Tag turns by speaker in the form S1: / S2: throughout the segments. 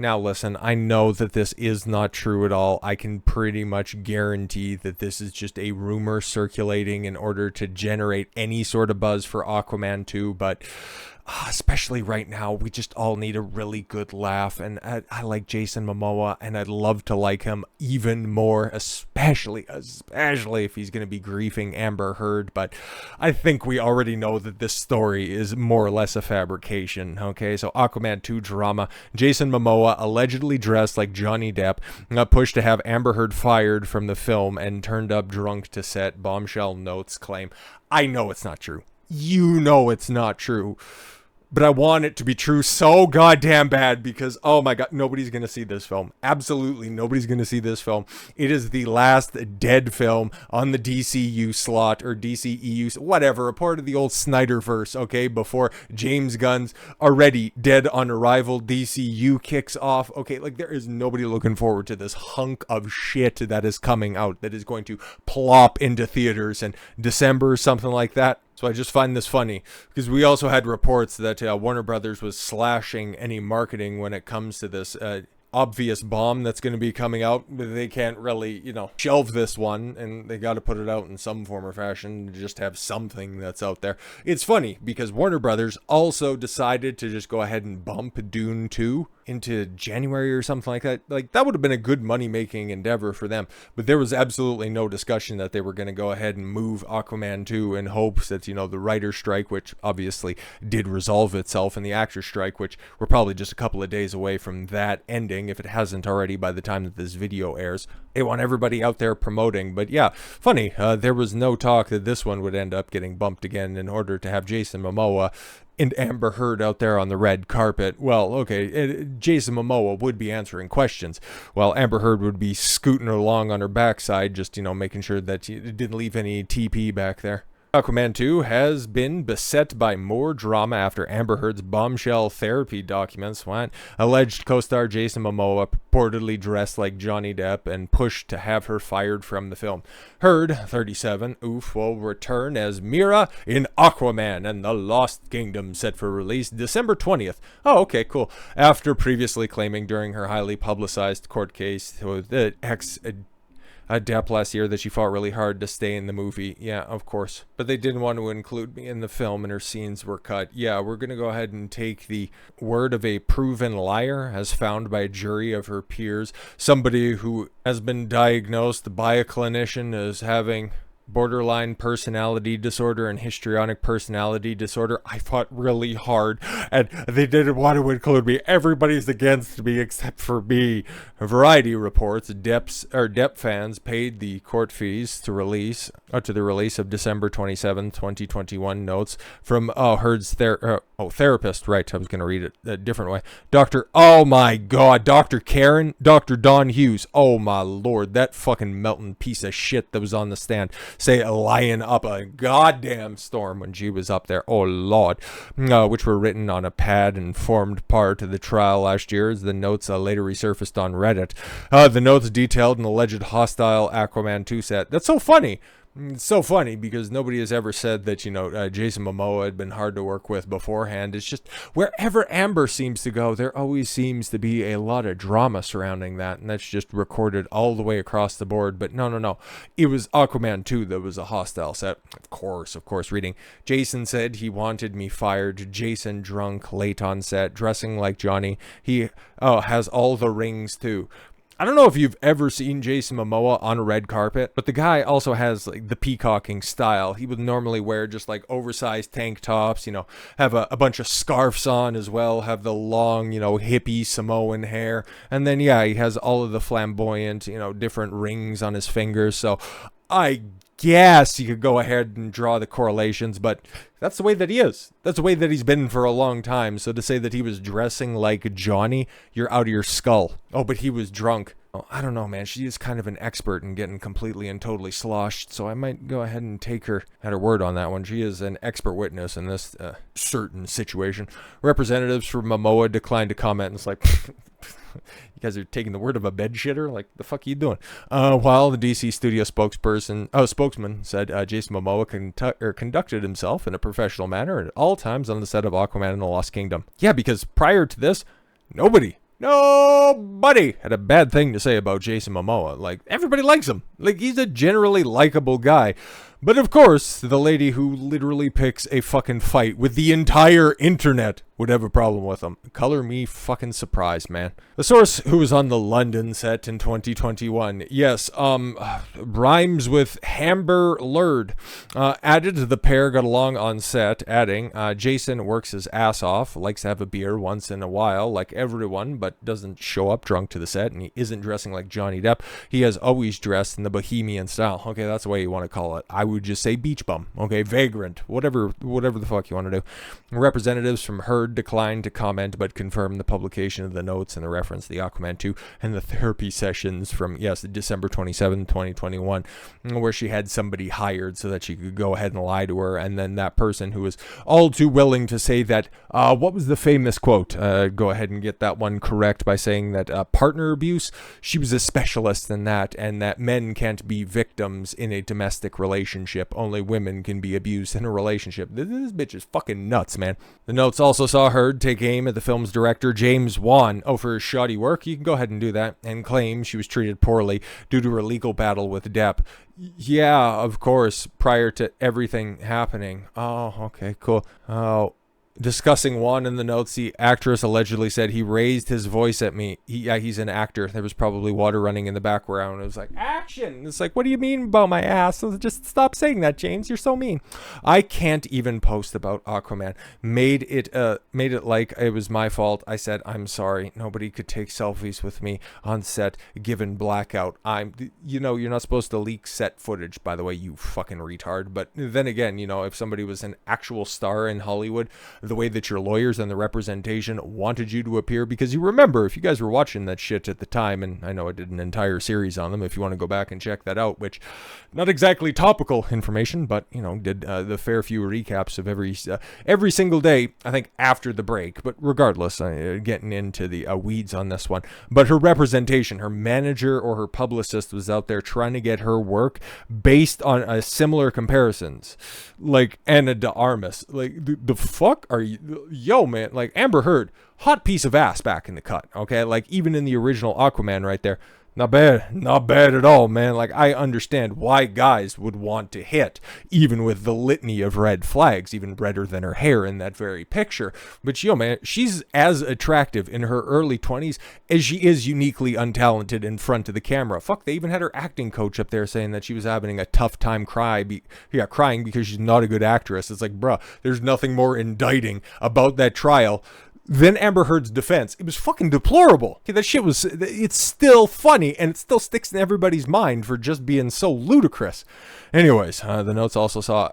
S1: Now listen, I know that this is not true at all. I can pretty much guarantee that this is just a rumor circulating in order to generate any sort of buzz for Aquaman 2, but especially right now, we just all need a really good laugh, and I like Jason Momoa, and I'd love to like him even more, especially if he's going to be griefing Amber Heard, but I think we already know that this story is more or less a fabrication, okay? So Aquaman 2 drama, Jason Momoa allegedly dressed like Johnny Depp, pushed to have Amber Heard fired from the film and turned up drunk to set, bombshell notes claim. I know it's not true. You know it's not true. But I want it to be true so goddamn bad because, oh my god, nobody's going to see this film. Absolutely nobody's going to see this film. It is the last dead film on the DCU slot, or DCEU, whatever, a part of the old Snyderverse, okay, before James Gunn's already dead on arrival DCU kicks off, okay, like there is nobody looking forward to this hunk of shit that is coming out, that is going to plop into theaters in December or something like that. So I just find this funny because we also had reports that Warner Brothers was slashing any marketing when it comes to this obvious bomb that's going to be coming out. They can't really, shelve this one, and they got to put it out in some form or fashion to just have something that's out there. It's funny because Warner Brothers also decided to just go ahead and bump Dune 2 into January or something like that. Like, that would have been a good money-making endeavor for them, but there was absolutely no discussion that they were going to go ahead and move Aquaman 2 in hopes that, the writer's strike, which obviously did resolve itself, and the actor's strike, which we're probably just a couple of days away from that ending, if it hasn't already by the time that this video airs. They want everybody out there promoting, but yeah, funny, there was no talk that this one would end up getting bumped again in order to have Jason Momoa and Amber Heard out there on the red carpet. Well, okay, Jason Momoa would be answering questions, while Amber Heard would be scooting along on her backside, just, making sure that she didn't leave any TP back there. Aquaman 2 has been beset by more drama after Amber Heard's bombshell therapy documents went. Alleged co-star Jason Momoa purportedly dressed like Johnny Depp and pushed to have her fired from the film. Heard, 37, will return as Mira in Aquaman and the Lost Kingdom, set for release December 20th. Oh, okay, cool. After previously claiming during her highly publicized court case with the Depp last year that she fought really hard to stay in the movie. Yeah, of course. But they didn't want to include me in the film and her scenes were cut. Yeah, we're going to go ahead and take the word of a proven liar as found by a jury of her peers. Somebody who has been diagnosed by a clinician as having borderline personality disorder and histrionic personality disorder. I fought really hard and they didn't want to include me. Everybody's against me except for me. Variety reports Depp fans paid the court fees to the release of December 27, 2021 notes from Heard's therapist. Right, I was going to read it a different way. Dr. Don Hughes. Oh my lord, that fucking melting piece of shit that was on the stand. Say lying up a goddamn storm when she was up there. Oh lord. Which were written on a pad and formed part of the trial last year, as the notes later resurfaced on Reddit. The notes detailed an alleged hostile Aquaman 2 set. That's so funny. It's so funny because nobody has ever said that, Jason Momoa had been hard to work with beforehand. It's just wherever Amber seems to go, there always seems to be a lot of drama surrounding that, and that's just recorded all the way across the board. But no. It was Aquaman 2 that was a hostile set. Of course, reading. Jason said he wanted me fired. Jason drunk, late on set, dressing like Johnny. He has all the rings too. I don't know if you've ever seen Jason Momoa on a red carpet, but the guy also has like the peacocking style. He would normally wear just like oversized tank tops, have a bunch of scarves on as well, have the long, hippie Samoan hair. And then, yeah, he has all of the flamboyant, different rings on his fingers. So I guess you could go ahead and draw the correlations, but that's the way that he is. That's the way that he's been for a long time. So to say that he was dressing like Johnny, you're out of your skull. Oh, but he was drunk. Oh, I don't know, man. She is kind of an expert in getting completely and totally sloshed, so I might go ahead and take her at her word on that one. She is an expert witness in this certain situation. Representatives from Momoa declined to comment, and it's like, you guys are taking the word of a bed shitter? Like, the fuck are you doing? While the DC studio spokesman said Jason Momoa conducted himself in a professional manner at all times on the set of Aquaman and the Lost Kingdom. Yeah, because prior to this, nobody Nobody had a bad thing to say about Jason Momoa. Like, everybody likes him. Like, he's a generally likable guy. But of course, the lady who literally picks a fucking fight with the entire internet would have a problem with him. Color me fucking surprised, man. The source who was on the London set in 2021, yes, rhymes with Hamber Lurd. Added, the pair got along on set, adding, Jason works his ass off, likes to have a beer once in a while, like everyone, but doesn't show up drunk to the set, and he isn't dressing like Johnny Depp. He has always dressed in the bohemian style. Okay, that's the way you want to call it. I would just say beach bum, okay, vagrant, whatever the fuck you want to do. Representatives from Heard declined to comment, but confirmed the publication of the notes and the reference to the Aquaman 2 and the therapy sessions from, yes, December 27, 2021, where she had somebody hired so that she could go ahead and lie to her, and then that person who was all too willing to say that, what was the famous quote? Go ahead and get that one correct by saying that partner abuse, she was a specialist in that, and that men can't be victims in a domestic relationship, only women can be abused in a relationship. This bitch is fucking nuts, man. The notes also saw Heard take aim at the film's director, James Wan. Oh, for his shoddy work? You can go ahead and do that. And claim she was treated poorly due to her legal battle with Depp. Yeah, of course, prior to everything happening. Oh, okay, cool. Oh, discussing Wan in the notes, the actress allegedly said he raised his voice at me. He's an actor. There was probably water running in the background. It was like, action! It's like, what do you mean about my ass? So just stop saying that, James. You're so mean. I can't even post about Aquaman. Made it like it was my fault. I said, I'm sorry. Nobody could take selfies with me on set given blackout. You're not supposed to leak set footage, by the way, you fucking retard. But then again, if somebody was an actual star in Hollywood, the way that your lawyers and the representation wanted you to appear, because you remember, if you guys were watching that shit at the time, and I know I did an entire series on them if you want to go back and check that out, which not exactly topical information, but did the fair few recaps of every single day, I think, after the break. But regardless, getting into the weeds on this one, but her representation, her manager or her publicist was out there trying to get her work based on similar comparisons, like Anna de Armas. Like, the fuck are you? Yo, man, like, Amber Heard, hot piece of ass back in the cut, okay? Like, even in the original Aquaman right there, not bad at all, man. Like, I understand why guys would want to hit, even with the litany of red flags, even redder than her hair in that very picture. But yo, man, she's as attractive in her early 20s as she is uniquely untalented in front of the camera. Fuck, they even had her acting coach up there saying that she was having a tough time crying because she's not a good actress. It's like, bruh, there's nothing more indicting about that trial than Amber Heard's defense. It was fucking deplorable. Okay, that shit it's still funny, and it still sticks in everybody's mind for just being so ludicrous. Anyways, the notes also saw,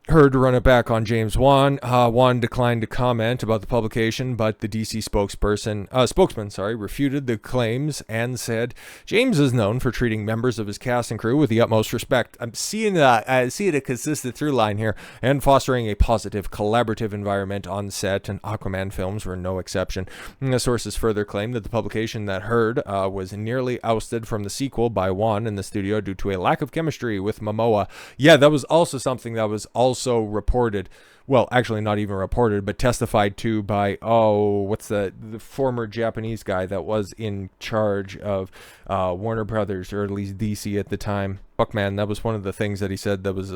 S1: Heard to run it back on James Wan. Wan declined to comment about the publication, but the DC spokesman, refuted the claims and said James is known for treating members of his cast and crew with the utmost respect. I'm seeing a consistent through line here, and fostering a positive, collaborative environment on set, and Aquaman films were no exception. And the sources further claimed that the publication that Heard was nearly ousted from the sequel by Wan in the studio due to a lack of chemistry with Momoa. Yeah, that was also something that was also reported, well, actually not even reported, but testified to by, what's the former Japanese guy that was in charge of Warner Brothers, or at least DC at the time. Fuck, man, that was one of the things that he said that was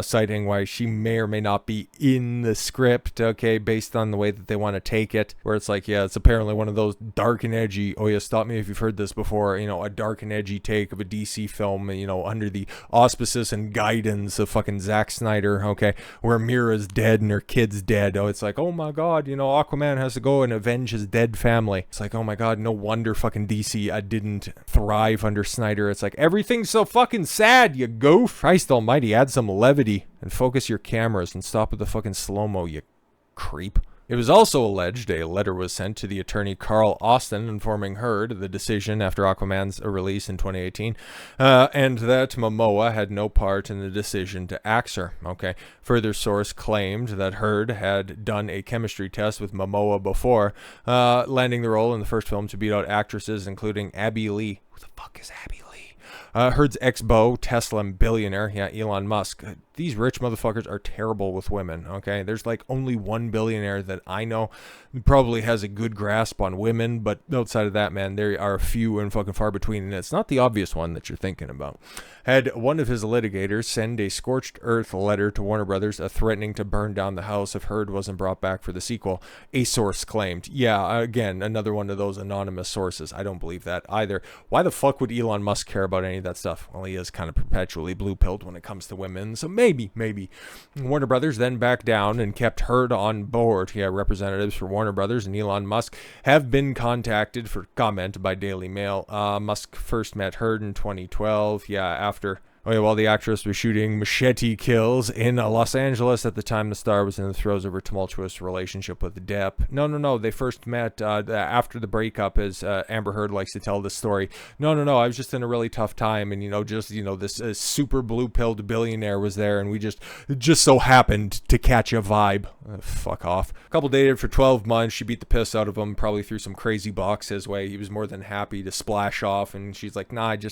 S1: citing why she may or may not be in the script, okay, based on the way that they want to take it, where it's like, yeah, it's apparently one of those dark and edgy, stop me if you've heard this before, a dark and edgy take of a DC film, under the auspices and guidance of fucking Zack Snyder, okay, where Mira's dead and her kid's dead. It's like, oh my god, Aquaman has to go and avenge his dead family. It's like, oh my god, no wonder fucking DC didn't thrive under Snyder. It's like, everything's so fucking sad, you goof. Christ almighty, add some levity and focus your cameras and stop with the fucking slow-mo, you creep. It was also alleged a letter was sent to the attorney Carl Austin informing Heard of the decision after Aquaman's release in 2018, and that Momoa had no part in the decision to axe her. Okay. Further source claimed that Heard had done a chemistry test with Momoa before, landing the role in the first film to beat out actresses including Abby Lee. Who the fuck is Abby Lee? Heard's ex-beau, Tesla billionaire, Elon Musk. these rich motherfuckers are terrible with women, okay? There's like only one billionaire that I know who probably has a good grasp on women, but outside of that, man, there are few and fucking far between, and it's not the obvious one that you're thinking about. Had one of his litigators send a scorched earth letter to Warner Brothers threatening to burn down the house if Heard wasn't brought back for the sequel, a source claimed. Yeah, again, another one of those anonymous sources. I don't believe that either. Why the fuck would Elon Musk care about any of that stuff? Well, he is kind of perpetually blue-pilled when it comes to women, so maybe. Warner Brothers then backed down and kept Heard on board. Yeah, representatives for Warner Brothers and Elon Musk have been contacted for comment by Daily Mail. Musk first met Heard in 2012. Yeah, after while the actress was shooting machete kills in Los Angeles at the time the star was in the throes of her tumultuous relationship with Depp. No, they first met after the breakup, as Amber Heard likes to tell this story. No, I was just in a really tough time, and this super blue-pilled billionaire was there, and we just so happened to catch a vibe. Fuck off. Couple dated for 12 months. She beat the piss out of him, probably threw some crazy box his way. He was more than happy to splash off, and she's like, nah, I'd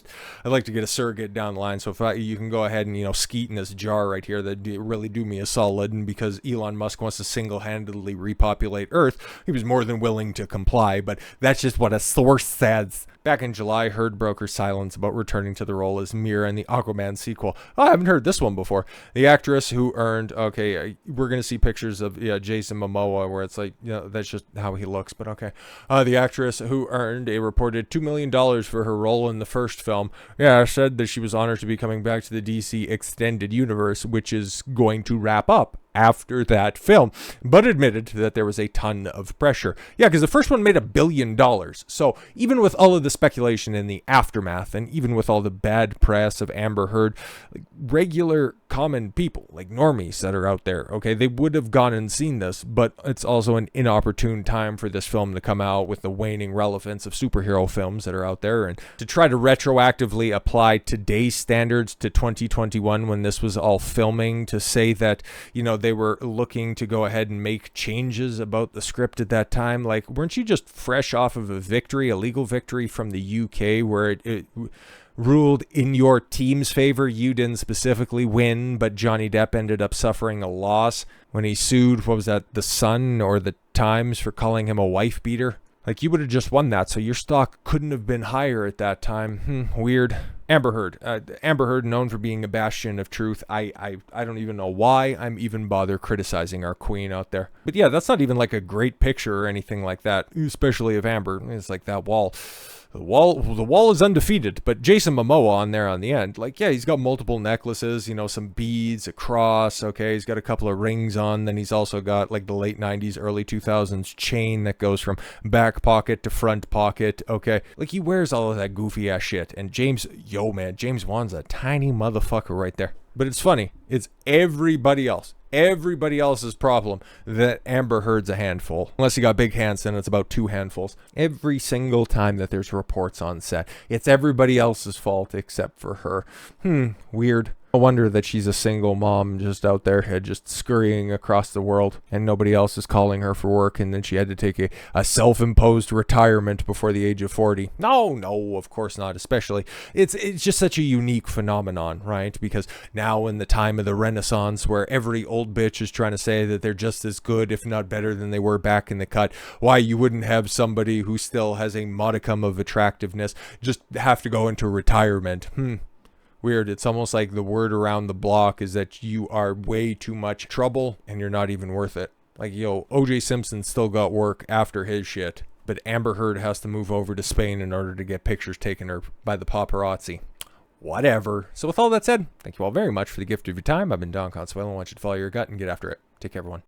S1: like to get a surrogate down the line, so if you can go ahead and skeet in this jar right here, that really do me a solid. And because Elon Musk wants to single-handedly repopulate Earth, he was more than willing to comply, but that's just what a source says. Back in July, Heard broke her silence about returning to the role as Mira in the Aquaman sequel. I haven't heard this one before. The actress who earned, we're going to see pictures of Jason Momoa where it's like, that's just how he looks, but okay. The actress who earned a reported $2 million for her role in the first film, said that she was honored to be coming back to the DC Extended Universe, which is going to wrap up after that film, but admitted that there was a ton of pressure. Yeah, because the first one made $1 billion. So even with all of the speculation in the aftermath, and even with all the bad press of Amber Heard, regular common people, like normies that are out there, they would have gone and seen this, but it's also an inopportune time for this film to come out with the waning relevance of superhero films that are out there, and to try to retroactively apply today's standards to 2021 when this was all filming, to say that, they were looking to go ahead and make changes about the script at that time. Like, weren't you just fresh off of a legal victory from the UK where it ruled in your team's favor? You didn't specifically win, but Johnny Depp ended up suffering a loss when he sued, what was that, the Sun or the Times for calling him a wife beater? Like, you would have just won that, so your stock couldn't have been higher at that time. Weird. Amber Heard, known for being a bastion of truth. I don't even know why I'm even bother criticizing our queen out there. But yeah, that's not even like a great picture or anything like that, especially of Amber. It's like that wall. The wall is undefeated, but Jason Momoa on there on the end, he's got multiple necklaces, some beads, a cross, he's got a couple of rings on, then he's also got the late 90s, early 2000s chain that goes from back pocket to front pocket, he wears all of that goofy ass shit, and James Wan's a tiny motherfucker right there. But it's funny, it's everybody else's problem that Amber Heard's a handful. Unless you got big hands, then it's about 2 handfuls. Every single time that there's reports on set, it's everybody else's fault except for her. Weird. No wonder that she's a single mom just out there just scurrying across the world and nobody else is calling her for work, and then she had to take a self-imposed retirement before the age of 40. No, of course not. Especially, it's just such a unique phenomenon, right? Because now in the time of the Renaissance where every old bitch is trying to say that they're just as good, if not better than they were back in the cut, why you wouldn't have somebody who still has a modicum of attractiveness just have to go into retirement. Weird. It's almost like the word around the block is that you are way too much trouble and you're not even worth it. O.J. Simpson still got work after his shit, but Amber Heard has to move over to Spain in order to get pictures taken her by the paparazzi. Whatever. So with all that said, thank you all very much for the gift of your time. I've been Don Consuelo. I want you to follow your gut and get after it. Take care, everyone.